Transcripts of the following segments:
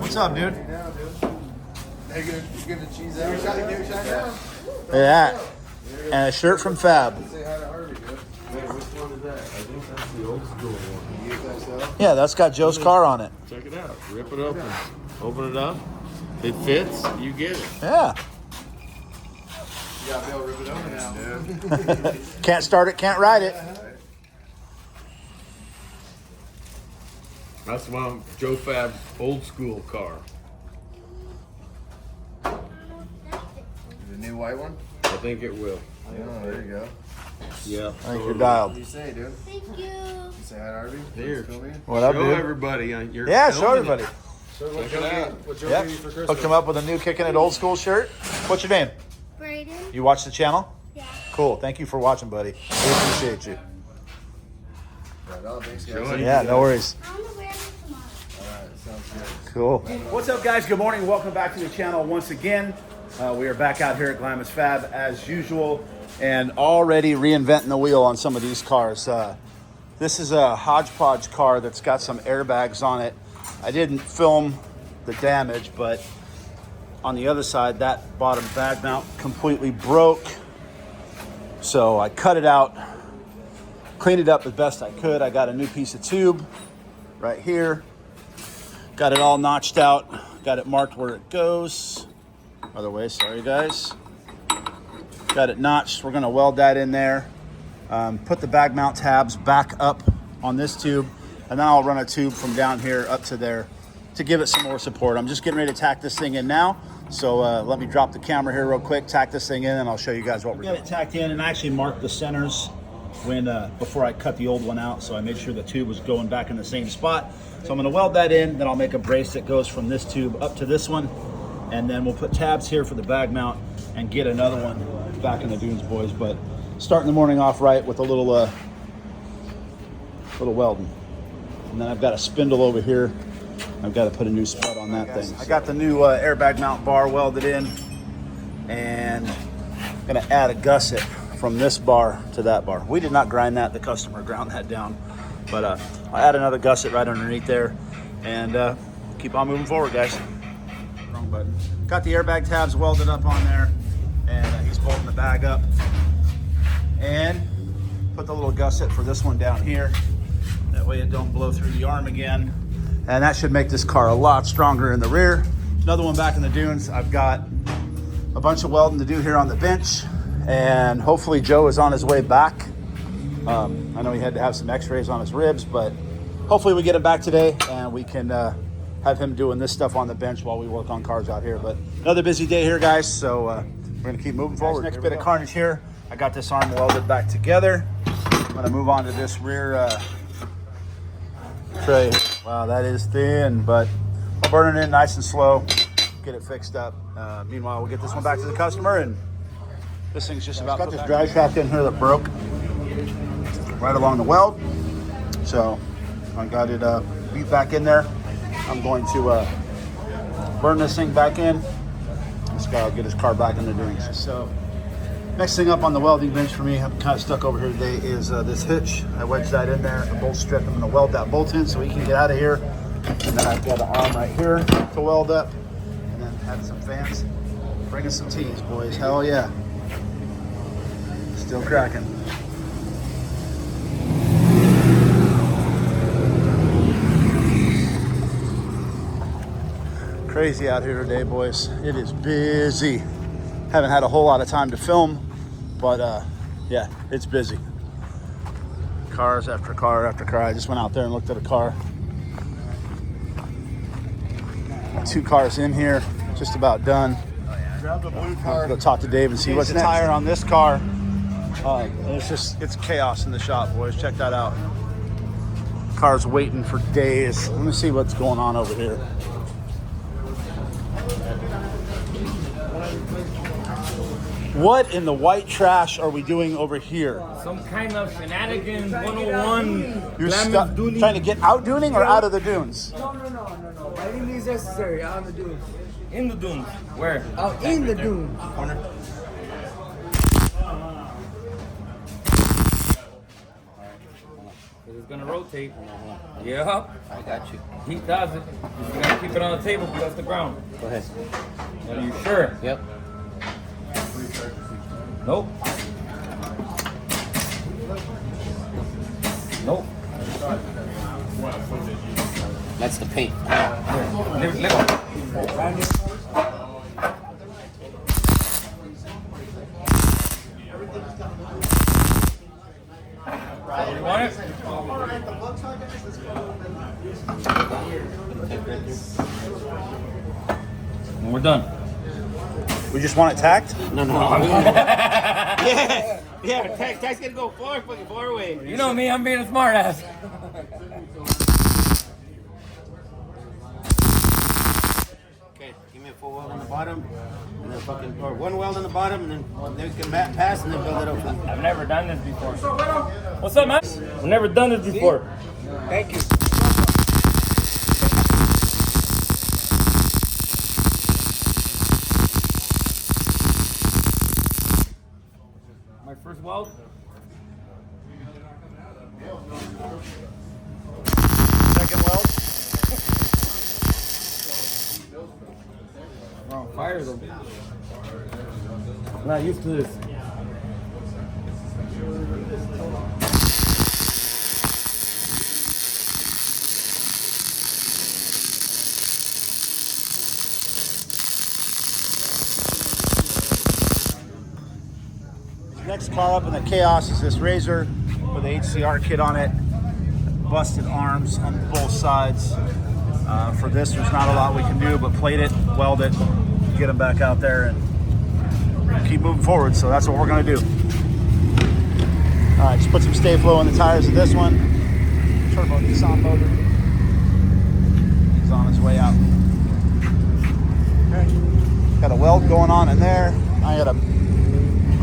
What's up, dude? Hey, give the cheese out. Give a shot now. Look at that. And a shirt from Fab. Say hi to Harvey, dude. Wait, which one is that? I think that's the old school one. You get that stuff? Yeah, that's got Joe's car on it. Check it out. Rip it open. Open it up. If it fits, you get it. Yeah. You gotta be able to rip it open now. Can't start it, can't ride it. That's one Joe Fab's old school car. The new white one? I think it will. Oh, there you go. Yeah. I think you're dialed. What do you say, dude? Thank you. You say hi to Harvey? Here. Film me? What up, Show dude? everybody. You're Yeah, show filming everybody. So what Check it out. What Joe Yep. gave you for Christmas? Hooked him up with a new Kicking It Old School shirt. What's your name? Brayden. You watch the channel? Yeah. Cool. Thank you for watching, buddy. We appreciate you. Right on, thanks, Show guys. it. Yeah, no worries. I want to wear this tomorrow. Alright, sounds good. Cool. What's up, guys? Good morning. Welcome back to the channel once again. We are back out here at GLAMIS Fab as usual and already reinventing the wheel on some of these cars. This is a hodgepodge car that's got some airbags on it. I didn't film the damage, but on the other side, that bottom bag mount completely broke. So I cut it out, cleaned it up as best I could. I got a new piece of tube right here. Got it all notched out. Got it marked where it goes. Other way, sorry guys. Got it notched. We're gonna weld that in there. Put the bag mount tabs back up on this tube, and then I'll run a tube from down here up to there to give it some more support. I'm just getting ready to tack this thing in now. So let me drop the camera here real quick, tack this thing in, and I'll show you guys what we're doing. Got it tacked in, and I actually marked the centers when before I cut the old one out, so I made sure the tube was going back in the same spot. So I'm gonna weld that in, then I'll make a brace that goes from this tube up to this one, and then we'll put tabs here for the bag mount and get another one back in the dunes, boys. But starting the morning off right with a little welding. And then I've got a spindle over here. I've got to put a new spud on that thing. I got the new airbag mount bar welded in, and I'm gonna add a gusset from this bar to that bar. We did not grind that, the customer ground that down. But I'll add another gusset right underneath there and keep on moving forward, guys. Wrong button. Got the airbag tabs welded up on there, and he's bolting the bag up. And put the little gusset for this one down here. That way it don't blow through the arm again. And that should make this car a lot stronger in the rear. Another one back in the dunes. I've got a bunch of welding to do here on the bench, and hopefully Joe is on his way back. I know he had to have some x-rays on his ribs, but hopefully we get him back today and we can have him doing this stuff on the bench while we work on cars out here. But another busy day here, guys, so we're gonna keep moving forward. Next bit of carnage here. I got this arm welded back together. I'm gonna move on to this rear tray. Wow, that is thin, but I'll burn it in nice and slow, get it fixed up. Meanwhile, we'll get this one back to the customer, and this thing's just about. Got this drive shaft in here that broke right along the weld, so I got it beat back in there. I'm going to burn this thing back in. This guy will get his car back in the dunes. So next thing up on the welding bench for me, I'm kind of stuck over here today, is this hitch. I wedged that in there, a bolt strip. I'm gonna weld that bolt in so he can get out of here. And then I've got an arm right here to weld up, and then add some fans. Bring us some tees, boys, hell yeah. Still cracking. Crazy out here today, boys. It is busy. Haven't had a whole lot of time to film, but yeah, it's busy. Cars after car after car. I just went out there and looked at a car. 2 cars in here, just about done. Grab the blue I'm card. gonna go talk to Dave and see what's the tire on this car. It's chaos in the shop, boys. Check that out. Car's waiting for days. Let me see what's going on over here. What in the white trash are we doing over here? Some kind of shenanigans 101. You're GLAMIS duty. trying to get out duning or out of the dunes? No. By any means necessary, out in the dunes. In the dunes. Where? Out in the dunes. Corner. it's gonna rotate. Yeah. I got you. Heat does it. You gotta keep it on the table because that's the ground. Go ahead. Are you sure? Yep. Nope. Nope. That's the paint. Let go. You want it? And we're done. We just want it tacked? No. yeah. Yeah, tack's gonna go far away. You know me, I'm being a smart ass. Okay, give me a full weld on the bottom, and then or one weld on the bottom, and then we can pass and then build it open. I've never done this before. What's up, man? I've never done this before. Thank you. My first weld. Second weld. We're on fire though. I'm not used to this. Next car up in the chaos is this Razor with the HCR kit on it. Busted arms on both sides. For this, there's not a lot we can do but plate it, weld it, get them back out there, and keep moving forward. So that's what we're going to do. All right, just put some stay flow in the tires of this one. Turbo Nissan motor. He's on his way out. Got a weld going on in there. I'm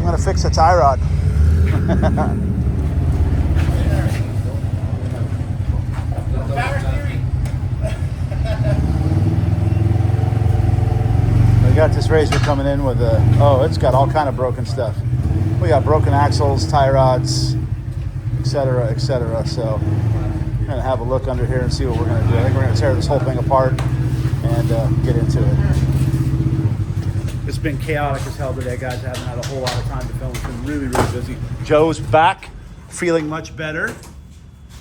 gonna fix the tie rod. We got this Razor coming in with it's got all kind of broken stuff. We got broken axles, tie rods, etc., etc. So I'm gonna have a look under here and see what we're gonna do. I think we're gonna tear this whole thing apart and get into it. It's been chaotic as hell today, guys. I haven't had a whole lot of time to film. It's been really, really busy. Joe's back, feeling much better.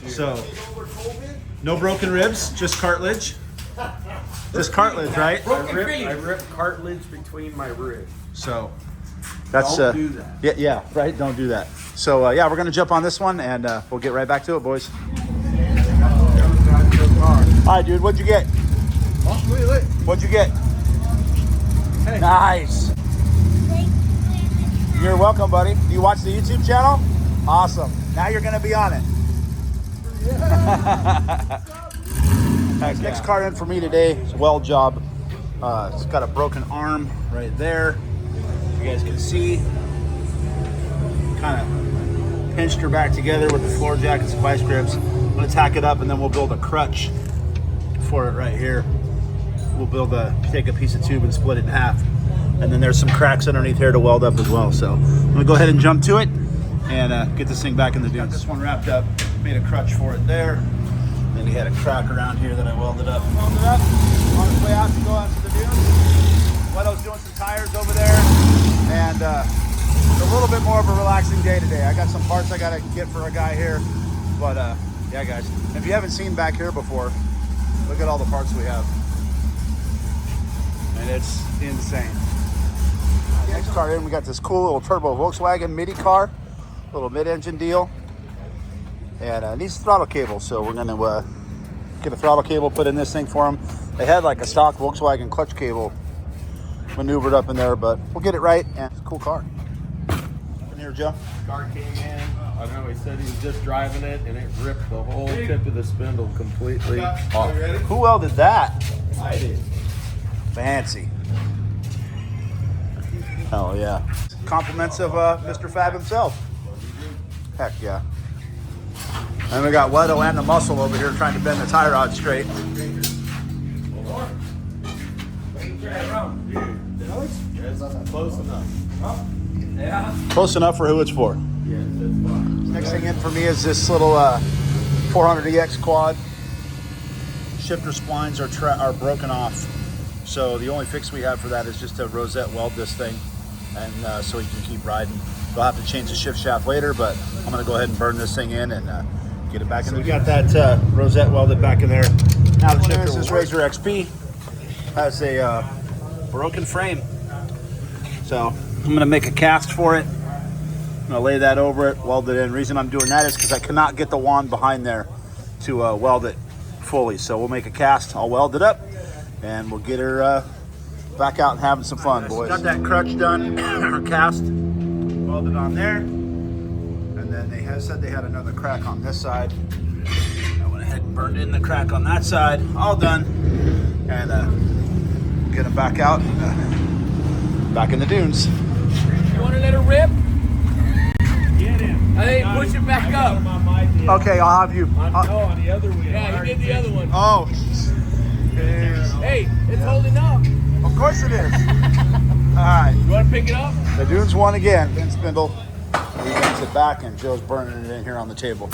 So, no broken ribs, just cartilage. Just cartilage, right? I ripped cartilage between my ribs. So, that's Don't do that. Yeah, right. Don't do that. So, yeah, we're gonna jump on this one, and we'll get right back to it, boys. All right, dude. What'd you get? What'd you get? Nice. You're welcome, buddy. Do you watch the YouTube channel? Awesome. Now you're going to be on it. Next car in for me today is a weld job. It's got a broken arm right there. You guys can see. Kind of pinched her back together with the floor jackets and vice grips. I'm going to tack it up and then we'll build a crutch for it right here. We'll take a piece of tube and split it in half. And then there's some cracks underneath here to weld up as well. So I'm gonna go ahead and jump to it and get this thing back in the dunes. Got this one wrapped up, made a crutch for it there. Then he had a crack around here that I welded up. On his way out to go out to the dunes. Leto's doing some tires over there. And it's a little bit more of a relaxing day today. I got some parts I gotta get for a guy here. But yeah, guys, if you haven't seen back here before, look at all the parts we have. And it's insane. Next car in, we got this cool little turbo Volkswagen MIDI car, little mid-engine deal, and it needs a throttle cable. So we're gonna get a throttle cable put in this thing for them. They had like a stock Volkswagen clutch cable maneuvered up in there, but we'll get it right. And it's a cool car. In here, Joe. Car came in. I know he said he was just driving it, and it ripped the whole tip of the spindle completely off. Who welded that? I did. Fancy. Oh yeah. Compliments of Mr. Fab himself. Heck yeah. And we got Leto and the muscle over here trying to bend the tie rod straight. Close enough. Yeah. Close enough for who it's for. Yes, that's fine. Next thing in for me is this little 400EX quad. Shifter splines are broken off. So the only fix we have for that is just to rosette weld this thing, and so you can keep riding. We'll have to change the shift shaft later, but I'm gonna go ahead and burn this thing in and get it back in. So we got that rosette welded back in there. Now the shifter, this Razor XP has a broken frame. So I'm gonna make a cast for it. I'm gonna lay that over it, weld it in. Reason I'm doing that is because I cannot get the wand behind there to weld it fully. So we'll make a cast, I'll weld it up, and we'll get her back out and having some fun, boys. Got that crutch done, or cast, welded on there. And then they said they had another crack on this side. I went ahead and burned in the crack on that side, all done. And get them back out and back in the dunes. You want to let it rip? Get him. I think push it back up. Okay, I'll have you. On the other wheel. Yeah, he did the other one. Oh, Hey, it's holding up. of course it is. All right, You want to pick it up? the dunes won again. Pin spindle. We bends it back, and Joe's burning it in here on the table.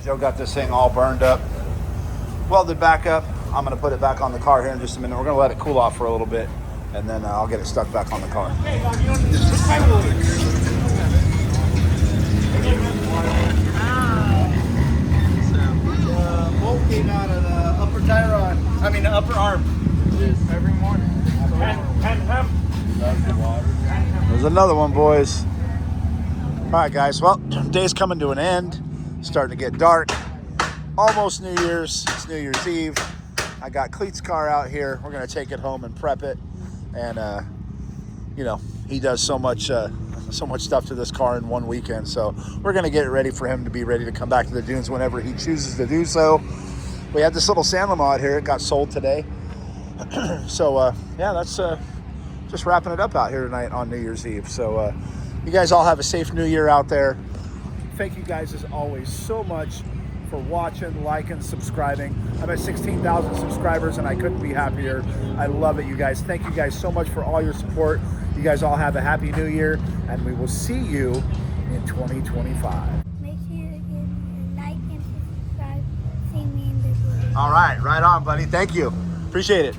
Joe got this thing all burned up, welded back up. I'm gonna put it back on the car here in just a minute. We're gonna let it cool off for a little bit, and then I'll get it stuck back on the car. Bolt came out of the upper tire rod. I mean, the upper arm. Every morning. There's another one, boys. All right, guys. Well, day's coming to an end. Starting to get dark. Almost New Year's. It's New Year's Eve. I got Cleet's car out here. We're gonna take it home and prep it. And you know, he does so much stuff to this car in one weekend. So we're gonna get it ready for him to be ready to come back to the dunes whenever he chooses to do so. We had this little San Lamo out here. It got sold today. So yeah, that's just wrapping it up out here tonight on New Year's Eve. So you guys all have a safe New Year out there. Thank you guys as always so much for watching, liking, subscribing. I'm at 16,000 subscribers and I couldn't be happier. I love it, you guys. Thank you guys so much for all your support. You guys all have a happy new year, and we will see you in 2025. Make sure you like and subscribe. See me in the video. All right on, buddy. Thank you. Appreciate it.